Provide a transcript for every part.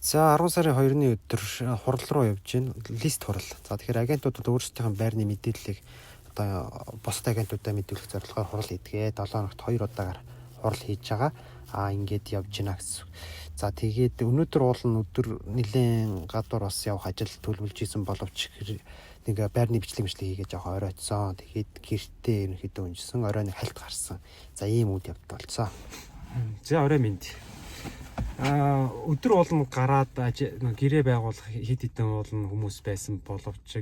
За 10 сарын 2-ны өдөр хурал руу явж гин лист хурал. За тэгэхээр агентуудад өөрсдийнх нь байрны мэдээллийг одоо бусад агентуудаа мэдүүлэх зорилгоор хурал хийдгээ. 7 хоногт 2 удаагаар хурал хийж байгаа. Ингээд явж гинэ гэсэн. За тэгээд өнөөдөр уул нь өдөр нэлээд гадуур бас явах ажил төлөвлөж исэн боловч нэг байрны бичлэг хийгээд явах оройцсон. Тэгээд гэртээ ерөнхийдөө унжсан. Орой нэг хальт гарсан. За ийм үйл явдал болцсон. За орой минь. Өдөр болон гараад гэрээ байгуулах хэд хэдэн болон хүмүүс байсан боловч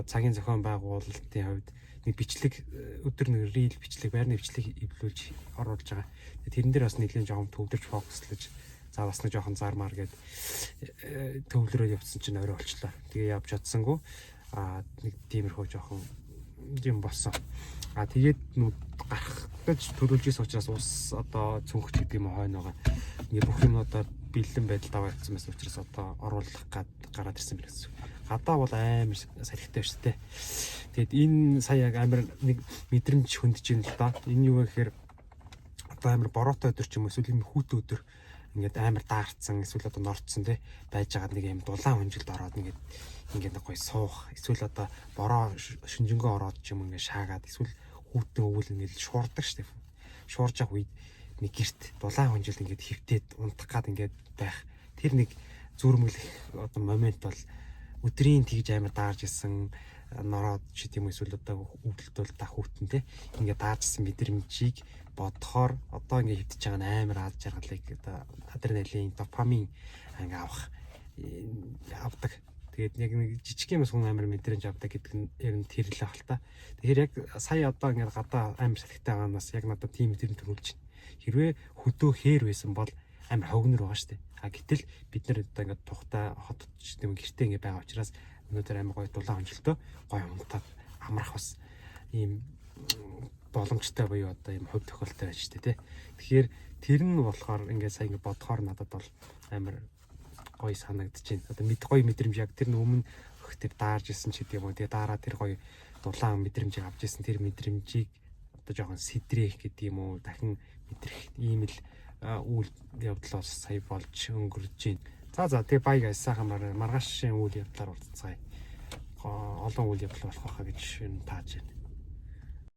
цагийн зохион байгуулалтын хувьд нэг бичлэг өдөр нэг рил бичлэг байрны бичлэг эвлүүлж оруулж байгаа. Тэрэн дээр бас нэлээд жоохон төвлөрч фокуслаж за бас нэг жоохон зармаар гээд төвлөрөө явцсан чинь орой болчлоо. Тэгээ явж чадсангүй нэг тиймэрхүү жоохон юм болсон. Тэгээд гарах гэж төлөвлөж байсан учраас ус одоо цүнхч гэдэг юм хойноогоо ингээ бүх юмнуудаар бэлэн байдалд аваагдсан байсан учраас одоо оруулах гад гараад ирсэн байх гэсэн. Гадаа бол амар салхитай шүү дээ. Тэгэд энэ сая яг амар нэг мэдрэмж хөндөж юм л да. Энэ юу вэ гэхээр одоо амар бороотой өдөр ч юм уу эсвэл юм хүүтэн өдөр ингээд амар даарцсан эсвэл одоо норцсон тий байж байгаа нэг юм дулаан хүнжилд ороод ингээд гоё суух эсвэл одоо бороо шинжэнгөө ороод ч юм ингээд шаагаад эсвэл хүүтэн өвөл ингээд шуурдаг штеп. Шуурж явах үед нэг герт дулаан хүнжилд ингээд хөвтээд унтах гад ингээд байх. Тэр нэг зүрмэглэх одоо момент бол өдрийн тэгж амар даарж исэн нороод ч тийм эсвэл одоо өвдөлтөл та хүүтэн те ингээд даажсан мэдрэмжийг бодохоор одоо ингээд хөвтөж байгаа нь амар аз жаргалыг одоо адреналин, допамин ингээд авдаг. Тэгээд яг нэг жижиг юм сүн амар мэдрэмж авдаг гэдэг нь яг нь тэр л ахал та. Тэгэхээр яг сая одоо ингээд гадаа амар салхитай байгаанаас яг надад тийм мэдрэмж төрүүлж байна. Хэрвээ хөдөө хээр байсан бол амар хогнор байгаа шүү дээ. Гэтэл бид нар одоо ингээд тухтай хотч тийм гэртээ ингээд байгаа учраас өнөөдөр амар гоё дулаан хонжолтой гоё унтаад амрах бас ийм боломжтой буюу одоо ийм хувь тохиолтой байж тээ. Тэгэхээр тэр нь болохоор ингээд сая ингээд бодохоор надад бол амар гоё санагдчихээн. Одоо гоё мэдрэмж яг тэр өмнө тэр даарж исэн ч гэдэг юм уу. Тэгээ дараа тэр гоё дулаан мэдрэмжийг авч исэн тэр мэдрэмжийг одоо жоохон сэтрэх гэдэг юм уу. Дахин мэдрэх ийм л үйл явдлаас сая болж өнгөрж байна. За тэгээ баяа сайхан маргаашийн үйл явдлаар уулзцгаая. Олон үйл явдал болох байхаа гэж тааж байна.